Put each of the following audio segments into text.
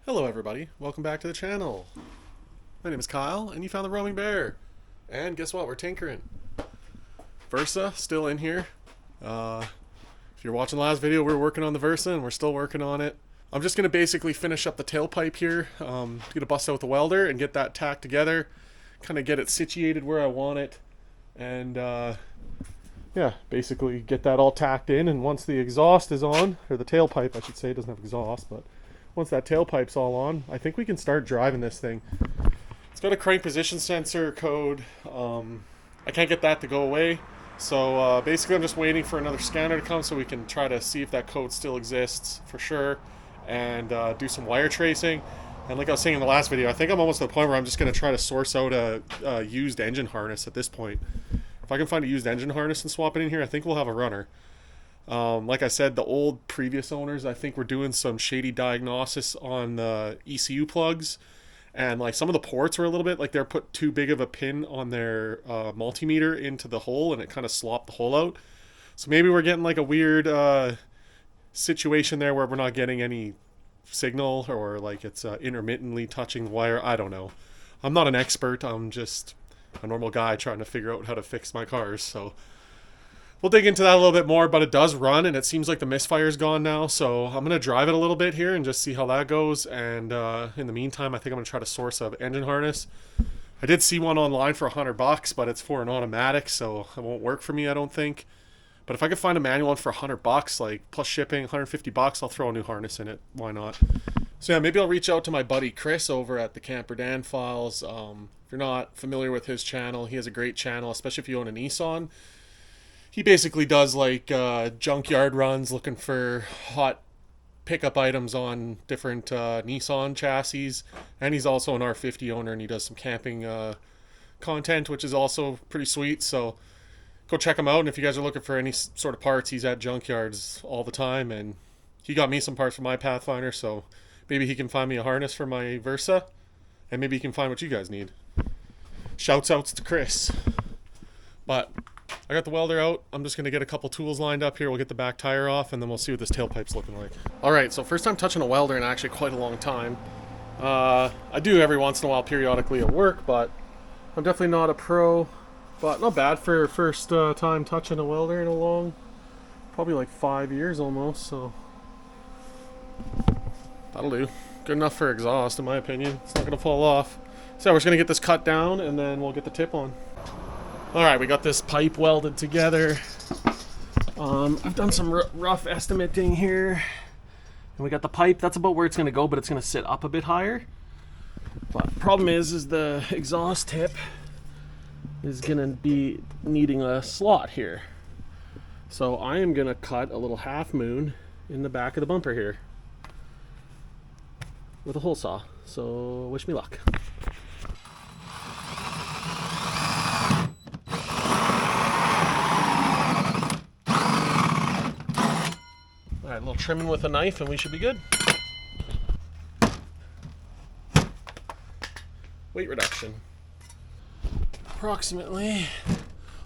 Hello everybody, welcome back to the channel. My name is Kyle, and you found the Roaming Bear. And guess what, we're tinkering. Versa, still in here. If you're watching the last video, we were working on the Versa, and we're still working on it. I'm just going to basically finish up the tailpipe here. Gonna bust out the welder and get that tacked together. Kind of get it situated where I want it. And yeah, basically get that all tacked in, and once the exhaust is on, or the tailpipe I should say, it doesn't have exhaust, but once that tailpipe's all on, I think we can start driving this thing. It's got a crank position sensor code. I can't get that to go away. So basically I'm just waiting for another scanner to come so we can try to see if that code still exists for sure, and do some wire tracing. And like I was saying in the last video, I think I'm almost to the point where I'm just going to try to source out a used engine harness at this point. If I can find a used engine harness and swap it in here, I think we'll have a runner. Like I said, the old previous owners, I think, were doing some shady diagnosis on the ECU plugs, and like some of the ports were a little bit like they're put too big of a pin on their multimeter into the hole, and it kind of slopped the hole out. So maybe we're getting like a weird situation there where we're not getting any signal, or like it's intermittently touching the wire. I don't know. I'm not an expert. I'm just a normal guy trying to figure out how to fix my cars. So we'll dig into that a little bit more, but it does run, and it seems like the misfire's gone now, so I'm going to drive it a little bit here and just see how that goes. And in the meantime, I think I'm going to try to source an engine harness. I did see one online for $100, but it's for an automatic, so it won't work for me, I don't think. But if I could find a manual one for $100, like plus shipping, $150, I'll throw a new harness in it. Why not? So yeah, maybe I'll reach out to my buddy Chris over at the Camper Dan Files. If you're not familiar with his channel, he has a great channel, especially if you own a Nissan. He basically does like junkyard runs looking for hot pickup items on different Nissan chassis. And he's also an R50 owner, and he does some camping content, which is also pretty sweet. So go check him out. And if you guys are looking for any sort of parts, he's at junkyards all the time. And he got me some parts for my Pathfinder, so maybe he can find me a harness for my Versa. And maybe he can find what you guys need. Shouts outs to Chris. But I got the welder out. I'm just going to get a couple tools lined up here. We'll get the back tire off, and then we'll see what this tailpipe's looking like. Alright, so first time touching a welder in actually quite a long time. I do every once in a while periodically at work, but I'm definitely not a pro. But not bad for first time touching a welder in a long, probably like 5 years almost, so that'll do. Good enough for exhaust, in my opinion. It's not going to fall off. So we're just going to get this cut down, and then we'll get the tip on. Alright, we got this pipe welded together. I've done some rough estimating here. And we got the pipe, that's about where it's going to go, but it's going to sit up a bit higher. But the problem is the exhaust tip is going to be needing a slot here. So I am going to cut a little half moon in the back of the bumper here with a hole saw. So wish me luck. Alright, a little trimming with a knife and we should be good. Weight reduction. Approximately.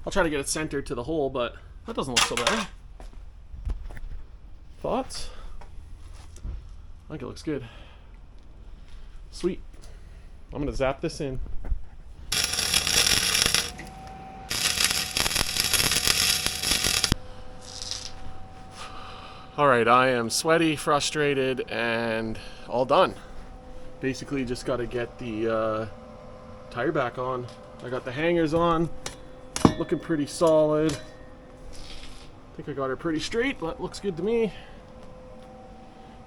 I'll try to get it centered to the hole, but that doesn't look so bad. Thoughts? I think it looks good. Sweet. I'm going to zap this in. Alright, I am sweaty, frustrated, and all done. Basically just got to get the tire back on. I got the hangers on, looking pretty solid. I think I got her pretty straight, but looks good to me.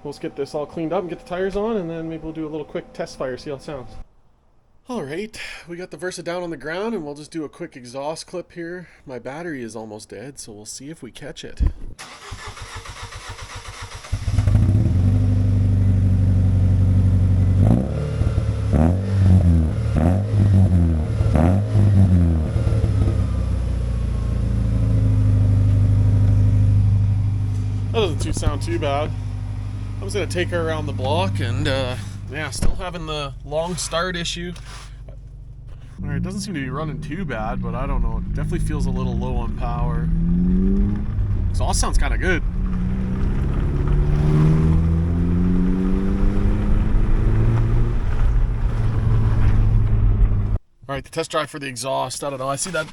Let's get this all cleaned up and get the tires on, and then maybe we'll do a little quick test fire, see how it sounds. Alright, we got the Versa down on the ground, and we'll just do a quick exhaust clip here. My battery is almost dead, so we'll see if we catch it. That doesn't sound too bad. I was going to take her around the block, and yeah, still having the long start issue. Alright, it doesn't seem to be running too bad, but I don't know. It definitely feels a little low on power. Exhaust sounds kind of good. Alright, the test drive for the exhaust. I don't know. I see that.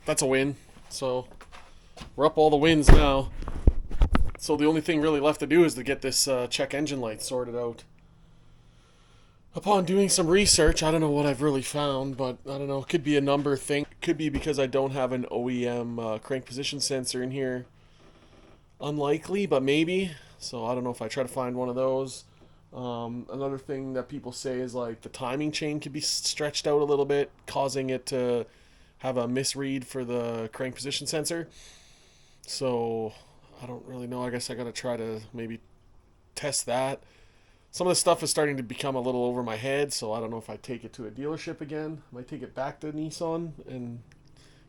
That's a win. So, we're up all the wins now. So the only thing really left to do is to get this check engine light sorted out. Upon doing some research, I don't know what I've really found, but I don't know, it could be a number thing. It could be because I don't have an OEM crank position sensor in here. Unlikely, but maybe. So I don't know if I try to find one of those. Another thing that people say is like the timing chain could be stretched out a little bit, causing it to have a misread for the crank position sensor. So I don't really know. I guess I gotta try to maybe test that. Some of the stuff is starting to become a little over my head, so I don't know if I take it to a dealership again. I might take it back to Nissan and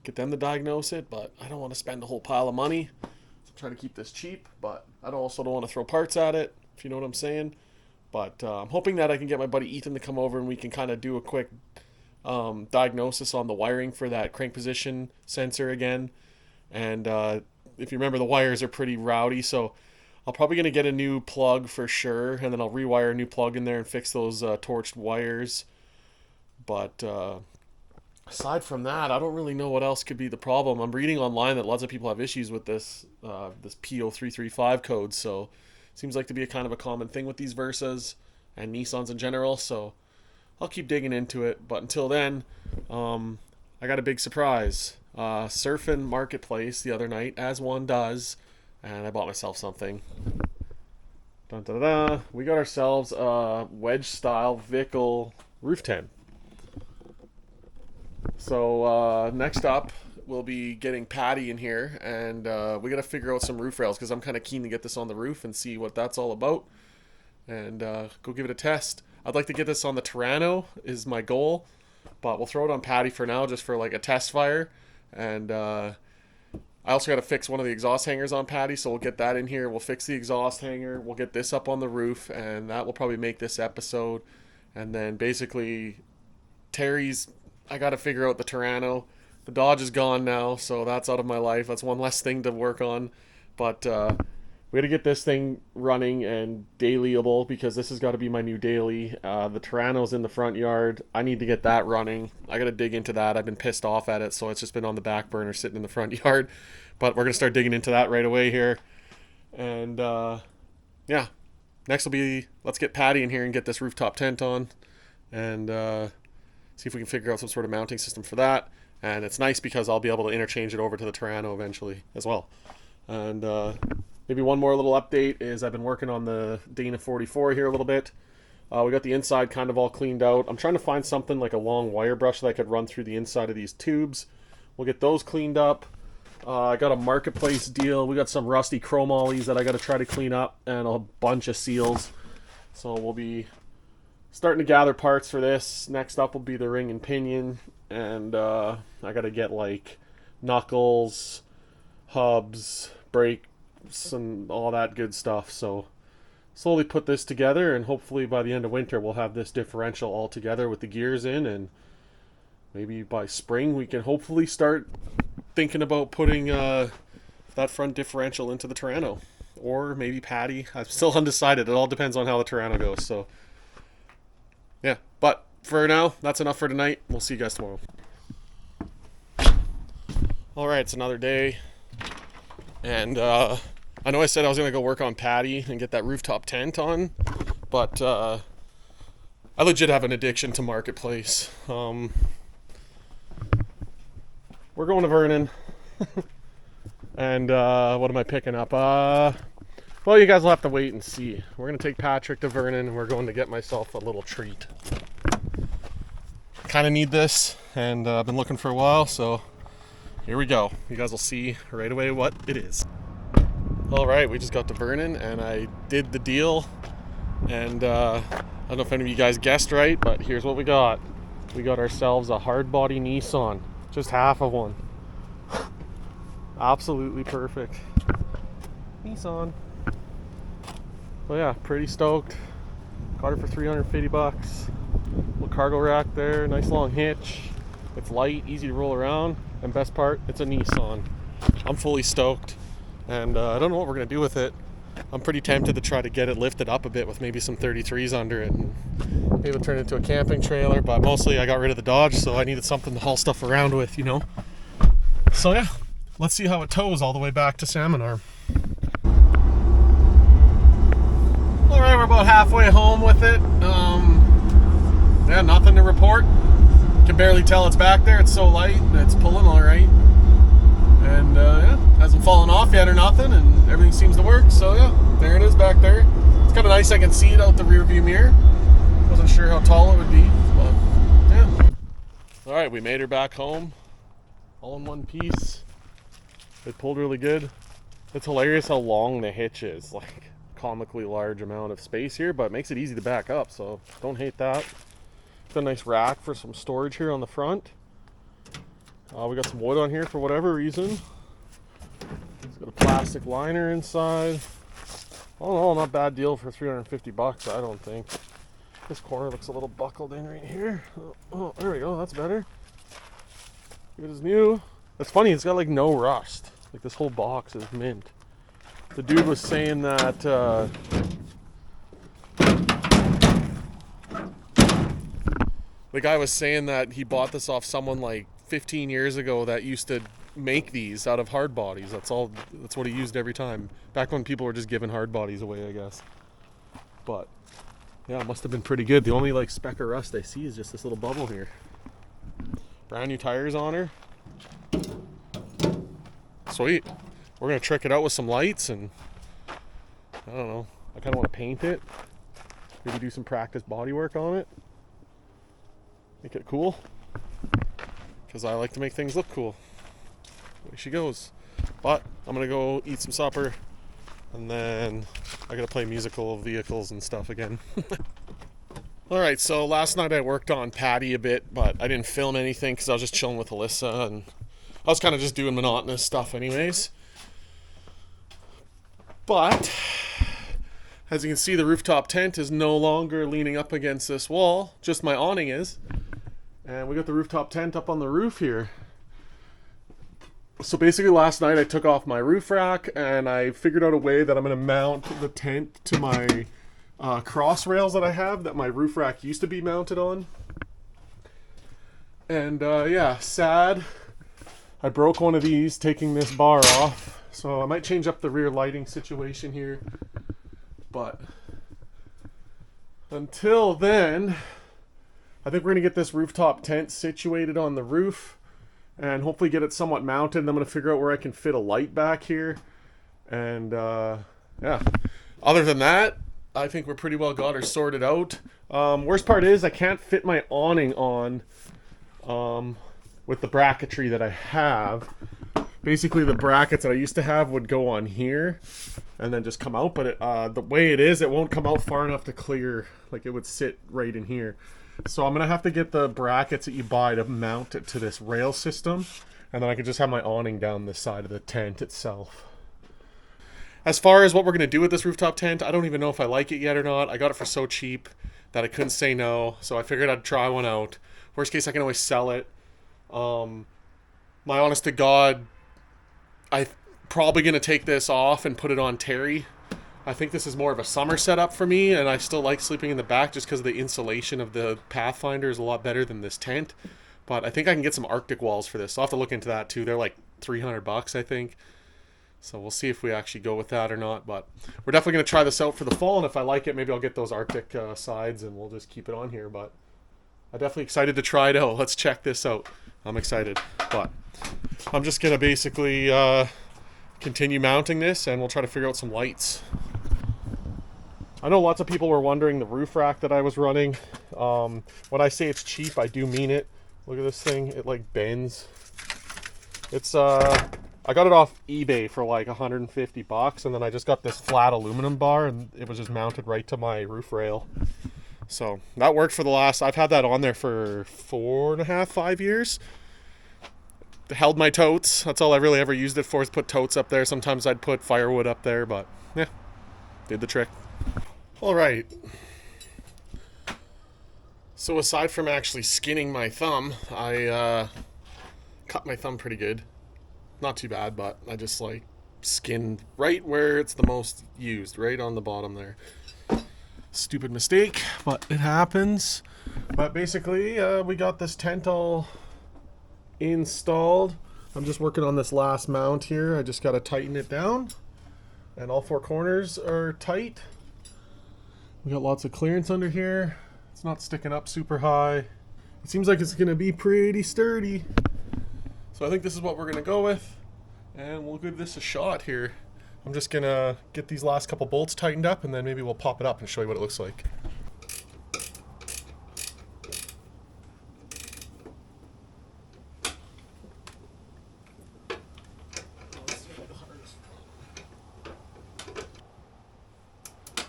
get them to diagnose it, but I don't want to spend a whole pile of money. So I'm trying to keep this cheap, but I also don't want to throw parts at it, if you know what I'm saying. But I'm hoping that I can get my buddy Ethan to come over and we can kind of do a quick diagnosis on the wiring for that crank position sensor again. And if you remember, the wires are pretty rowdy, so I'm probably going to get a new plug for sure, and then I'll rewire a new plug in there and fix those torched wires. But aside from that, I don't really know what else could be the problem. I'm reading online that lots of people have issues with this P0335 code, so it seems like to be a kind of a common thing with these Versas and Nissans in general, so I'll keep digging into it. But until then, I got a big surprise. Surfing Marketplace the other night, as one does, and I bought myself something. Dun, dun, dun, dun. We got ourselves a wedge-style Vickel roof tent. So next up, we'll be getting Patty in here, and we got to figure out some roof rails because I'm kind of keen to get this on the roof and see what that's all about, and go give it a test. I'd like to get this on the Terrano is my goal, but we'll throw it on Patty for now just for like a test fire, and I also got to fix one of the exhaust hangers on Patty, so we'll get that in here. We'll fix the exhaust hanger. We'll get this up on the roof, and that will probably make this episode. And then basically, Terry's, I got to figure out the Terrano. The Dodge is gone now, so that's out of my life. That's one less thing to work on. But we got to get this thing running and dailyable because this has got to be my new daily. The Terrano's in the front yard. I need to get that running. I got to dig into that. I've been pissed off at it, so it's just been on the back burner sitting in the front yard. But we're going to start digging into that right away here. And yeah, next will be, let's get Patty in here and get this rooftop tent on. And see if we can figure out some sort of mounting system for that. And it's nice because I'll be able to interchange it over to the Terrano eventually as well. And maybe one more little update is I've been working on the Dana 44 here a little bit. We got the inside kind of all cleaned out. I'm trying to find something like a long wire brush that I could run through the inside of these tubes. We'll get those cleaned up. I got a Marketplace deal. We got some rusty chrome ollies that I got to try to clean up and a bunch of seals. So we'll be starting to gather parts for this. Next up will be the ring and pinion. And I got to get like knuckles, hubs, brakes, and all that good stuff. So slowly put this together, and hopefully by the end of winter we'll have this differential all together with the gears in, and maybe by spring we can hopefully start thinking about putting that front differential into the Terrano, or maybe Patty. I'm still undecided. It all depends on how the Terrano goes. So yeah, but for now, that's enough for tonight. We'll see you guys tomorrow. All right, it's another day, and I know I said I was gonna go work on Patty and get that rooftop tent on, but I legit have an addiction to Marketplace. We're going to Vernon. And what am I picking up? Well, you guys will have to wait and see. We're going to take Patrick to Vernon, and we're going to get myself a little treat. Kind of need this, and I've been looking for a while, so here we go. You guys will see right away what it is. All right, we just got to Vernon, and I did the deal. And I don't know if any of you guys guessed right, but here's what we got. We got ourselves a hard body Nissan. Just half of one. Absolutely perfect. Nissan. Well, yeah, pretty stoked. Got it for $350. Little cargo rack there, nice long hitch. It's light, easy to roll around, and best part, it's a Nissan. I'm fully stoked, and I don't know what we're going to do with it. I'm pretty tempted to try to get it lifted up a bit with maybe some 33s under it, and maybe it'll turn it into a camping trailer, but mostly I got rid of the Dodge, so I needed something to haul stuff around with, you know? So yeah, let's see how it tows all the way back to Salmon Arm. Alright, we're about halfway home with it. Yeah, nothing to report. Can barely tell it's back there. It's so light. It's pulling all right, and yeah, hasn't fallen off yet or nothing, and everything seems to work. So yeah, there it is back there. It's kind of nice. I can see it out the rear view mirror. Wasn't sure how tall it would be, but yeah. All right, we made her back home, all in one piece. It pulled really good. It's hilarious how long the hitch is. Like, comically large amount of space here, but it makes it easy to back up. So don't hate that. A nice rack for some storage here on the front. We got some wood on here for whatever reason. It's got a plastic liner inside. All in all, not bad deal for 350 bucks, I don't think. This corner looks a little buckled in right here. Oh, there we go, that's better. It is new. That's funny, it's got like no rust. Like, this whole box is mint. The dude was saying that the guy was saying that he bought this off someone like 15 years ago that used to make these out of hard bodies. That's what he used every time. Back when people were just giving hard bodies away, I guess. But yeah, it must have been pretty good. The only like speck of rust I see is just this little bubble here. Brand new tires on her. Sweet. We're gonna trick it out with some lights, and I don't know. I kind of want to paint it. Maybe do some practice body work on it. Make it cool, because I like to make things look cool. Away she goes. But I'm gonna go eat some supper, and then I gotta play musical vehicles and stuff again. Alright, so last night I worked on Patty a bit, but I didn't film anything because I was just chilling with Alyssa, and I was kind of just doing monotonous stuff anyways. But as you can see, the rooftop tent is no longer leaning up against this wall, just my awning is. And we got the rooftop tent up on the roof here. So basically last night I took off my roof rack, and I figured out a way that I'm going to mount the tent to my cross rails that I have that my roof rack used to be mounted on. And yeah, sad. I broke one of these taking this bar off. So I might change up the rear lighting situation here. But until then, I think we're going to get this rooftop tent situated on the roof and hopefully get it somewhat mounted. And I'm going to figure out where I can fit a light back here. And yeah, other than that, I think we're pretty well got her sorted out. Worst part is I can't fit my awning on with the bracketry that I have. Basically, the brackets that I used to have would go on here and then just come out. But the way it is, it won't come out far enough to clear. Like, it would sit right in here. So I'm going to have to get the brackets that you buy to mount it to this rail system. And then I can just have my awning down this side of the tent itself. As far as what we're going to do with this rooftop tent, I don't even know if I like it yet or not. I got it for so cheap that I couldn't say no. So I figured I'd try one out. Worst case, I can always sell it. My honest to God, I'm probably going to take this off and put it on Terry. I think this is more of a summer setup for me, and I still like sleeping in the back just because the insulation of the Pathfinder is a lot better than this tent. But I think I can get some Arctic walls for this. So I'll have to look into that too. They're like $300, I think. So we'll see if we actually go with that or not. But we're definitely going to try this out for the fall, and if I like it, maybe I'll get those Arctic sides and we'll just keep it on here. But I'm definitely excited to try it out. Let's check this out. I'm excited. But I'm just going to basically continue mounting this, and we'll try to figure out some lights. I know lots of people were wondering the roof rack that I was running. When I say it's cheap, I do mean it. Look at this thing. It like bends. It's I got it off eBay for like 150 bucks, and then I just got this flat aluminum bar, and it was just mounted right to my roof rail. So that worked for the last, I've had that on there for 4.5, 5 years. Held my totes. That's all I really ever used it for, is put totes up there. Sometimes I'd put firewood up there, but yeah, did the trick. All right. So aside from actually skinning my thumb, I cut my thumb pretty good. Not too bad, but I just like skinned right where it's the most used, right on the bottom there. Stupid mistake, but it happens. But basically, we got this tent all installed. I'm just working on this last mount here. I just got to tighten it down, and all four corners are tight. We got lots of clearance under here. It's not sticking up super high. It seems like it's going to be pretty sturdy. So I think this is what we're going to go with, and we'll give this a shot here. I'm just going to get these last couple bolts tightened up, and then maybe we'll pop it up and show you what it looks like.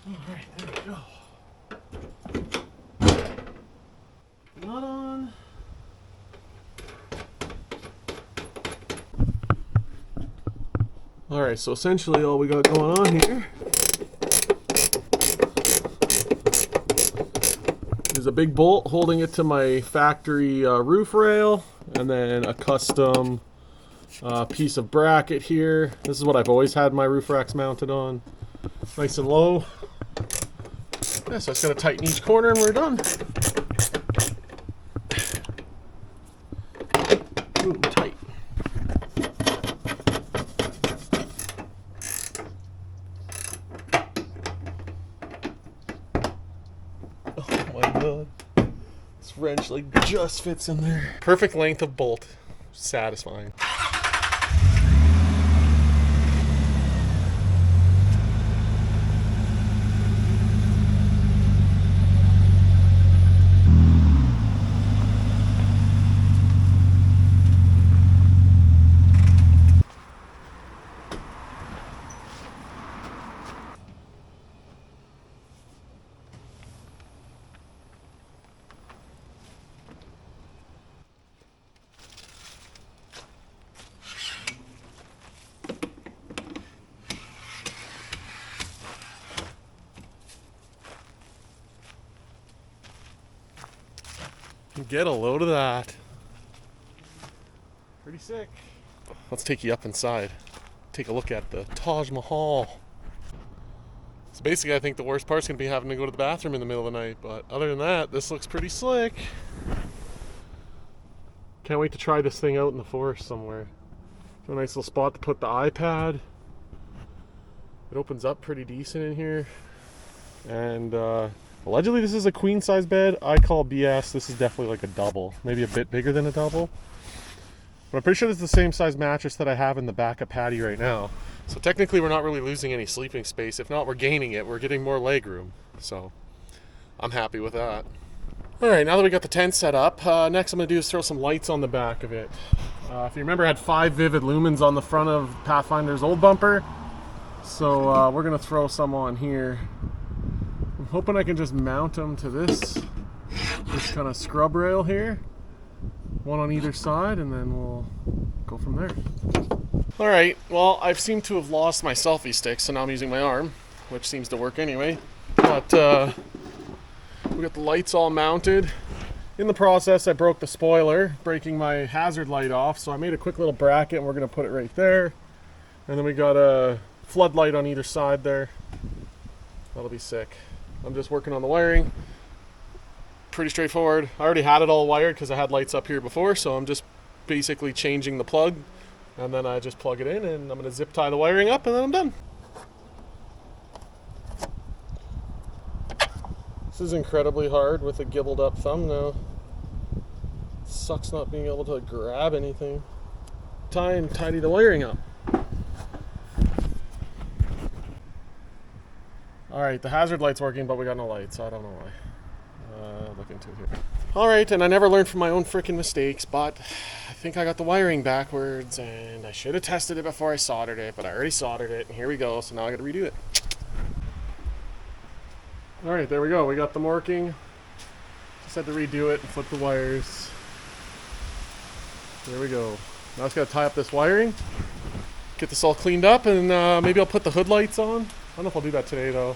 Alright, there we go. Not on. Alright, so essentially all we got going on here is a big bolt holding it to my factory roof rail, and then a custom piece of bracket here. This is what I've always had my roof racks mounted on. Nice and low. Yeah, so I just gotta tighten each corner and we're done. Ooh, tight. Oh my god. This wrench like just fits in there. Perfect length of bolt. Satisfying. Get a load of that. Pretty sick. Let's take you up inside. Take a look at the Taj Mahal. So basically I think the worst part's going to be having to go to the bathroom in the middle of the night, but other than that, this looks pretty slick. Can't wait to try this thing out in the forest somewhere. A nice little spot to put the iPad. It opens up pretty decent in here. And allegedly this is a queen size bed. I call BS. This is definitely like a double. Maybe a bit bigger than a double. But I'm pretty sure this is the same size mattress that I have in the back of Patty right now. So technically we're not really losing any sleeping space. If not, we're gaining it. We're getting more leg room. So I'm happy with that. Alright, now that we got the tent set up, next I'm going to do is throw some lights on the back of it. If you remember, I had 5 vivid lumens on the front of Pathfinder's old bumper. So we're going to throw some on here. I'm hoping I can just mount them to this kind of scrub rail here. One on either side, and then we'll go from there. Alright, well, I've seemed to have lost my selfie stick, so now I'm using my arm, which seems to work anyway. But we got the lights all mounted. In the process, I broke the spoiler, breaking my hazard light off, so I made a quick little bracket, and we're going to put it right there. And then we got a floodlight on either side there. That'll be sick. I'm just working on the wiring. Pretty straightforward. I already had it all wired because I had lights up here before, so I'm just basically changing the plug, and then I just plug it in, and I'm going to zip tie the wiring up, and then I'm done. This is incredibly hard with a gibbled up thumb now. Sucks not being able to grab anything. Tie and tidy the wiring up. Alright, the hazard light's working, but we got no lights, so I don't know why. Look into it here. Alright, and I never learned from my own freaking mistakes, but I think I got the wiring backwards, and I should have tested it before I soldered it, but I already soldered it, and here we go, so now I gotta redo it. Alright, there we go, we got them working. Just had to redo it and flip the wires. There we go. Now I just gotta tie up this wiring, get this all cleaned up, and maybe I'll put the hood lights on. I don't know if I'll do that today though.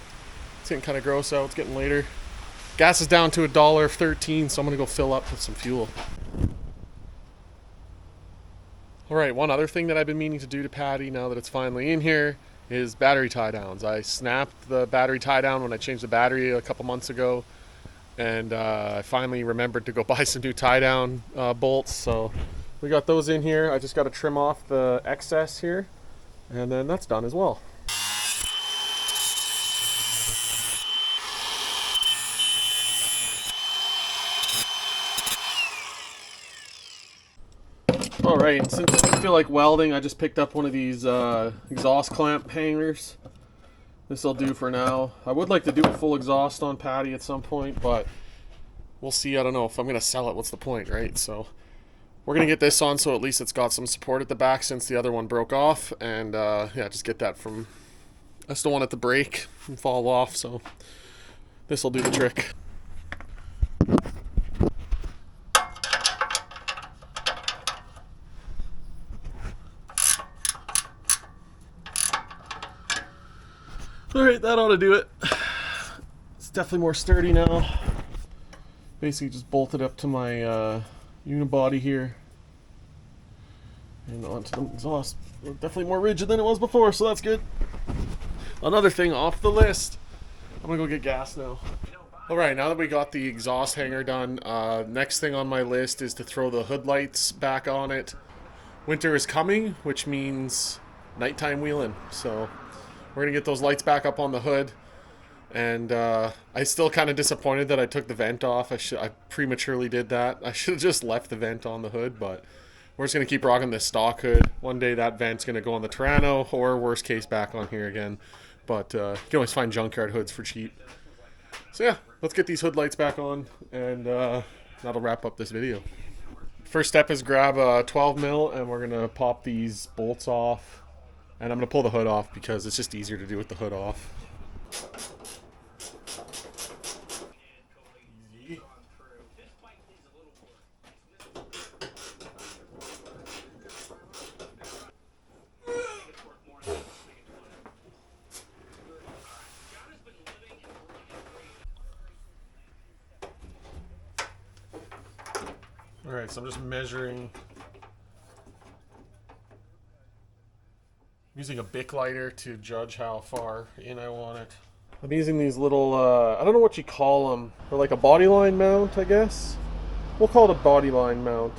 It's getting kind of gross out, it's getting later. Gas is down to $1.13, so I'm gonna go fill up with some fuel. Alright, one other thing that I've been meaning to do to Patty now that it's finally in here is battery tie downs. I snapped the battery tie down when I changed the battery a couple months ago, and I finally remembered to go buy some new tie down bolts, so we got those in here. I just got to trim off the excess here, and then that's done as well. Alright, since I feel like welding, I just picked up one of these exhaust clamp hangers. This'll do for now. I would like to do a full exhaust on Patty at some point, but we'll see. I don't know if I'm going to sell it. What's the point, right? So we're going to get this on so at least it's got some support at the back since the other one broke off. And yeah, just get that from... I just don't want it to break and fall off, so this'll do the trick. Alright, that ought to do it. It's definitely more sturdy now. Basically just bolted up to my unibody here. And onto the exhaust. Definitely more rigid than it was before, so that's good. Another thing off the list. I'm gonna go get gas now. Alright, now that we got the exhaust hanger done, next thing on my list is to throw the hood lights back on it. Winter is coming, which means nighttime wheeling, so we're going to get those lights back up on the hood. And I still kind of disappointed that I took the vent off. I prematurely did that. I should have just left the vent on the hood, but we're just going to keep rocking this stock hood. One day that vent's going to go on the Toronto, or worst case back on here again. But you can always find junkyard hoods for cheap. So yeah, let's get these hood lights back on, and that'll wrap up this video. First step is grab a 12 mil, and we're going to pop these bolts off. And I'm going to pull the hood off because it's just easier to do with the hood off. Easy. Alright, so I'm just measuring. Using a Bic lighter to judge how far in I want it. I'm using these little, I don't know what you call them. They're like a body line mount, I guess. We'll call it a body line mount.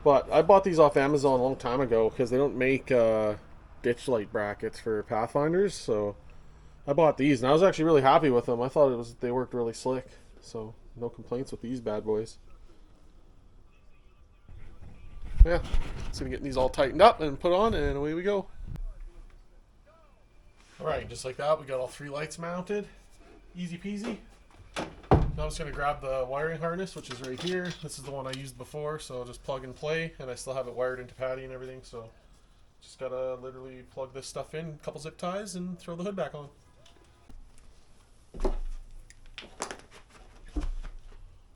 But I bought these off Amazon a long time ago because they don't make ditch light brackets for Pathfinders. So I bought these and I was actually really happy with them. I thought they worked really slick. So no complaints with these bad boys. Yeah, so we're getting these all tightened up and put on, and away we go. Alright, just like that, we got all 3 lights mounted. Easy peasy. Now I'm just going to grab the wiring harness, which is right here. This is the one I used before, so I'll just plug and play, and I still have it wired into Patty and everything, so just got to literally plug this stuff in, a couple zip ties, and throw the hood back on.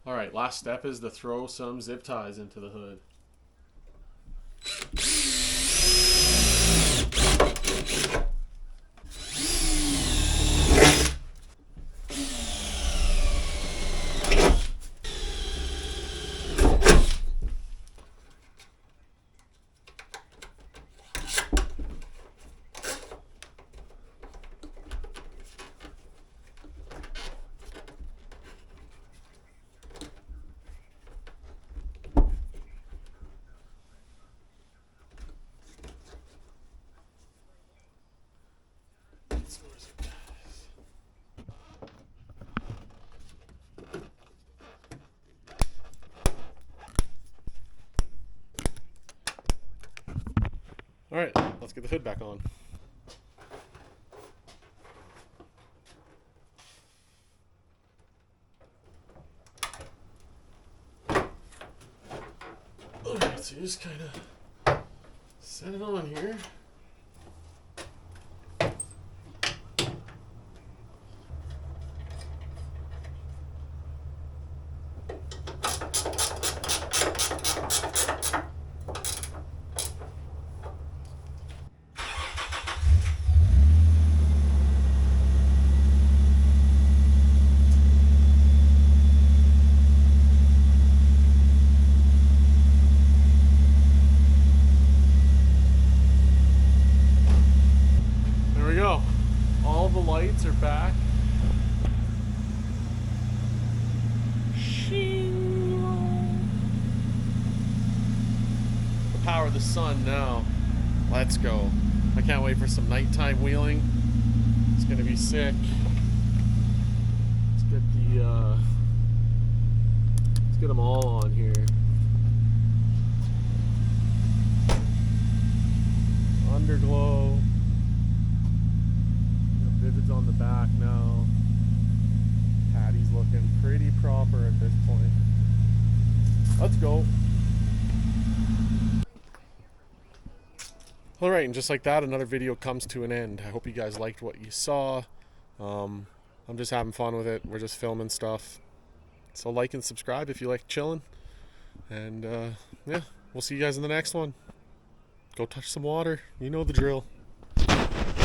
Alright, last step is to throw some zip ties into the hood. Alright, let's get the hood back on. Alright, so you just kind of set it on here. lights are back. The power of the sun now. Let's go. I can't wait for some nighttime wheeling. It's gonna be sick. Let's get them all on here. Underglow. Vivid's on the back now. Patty's looking pretty proper at this point. Let's go. Alright, and just like that, another video comes to an end. I hope you guys liked what you saw. I'm just having fun with it. We're just filming stuff. So like and subscribe if you like chilling. And yeah, we'll see you guys in the next one. Go touch some water. You know the drill.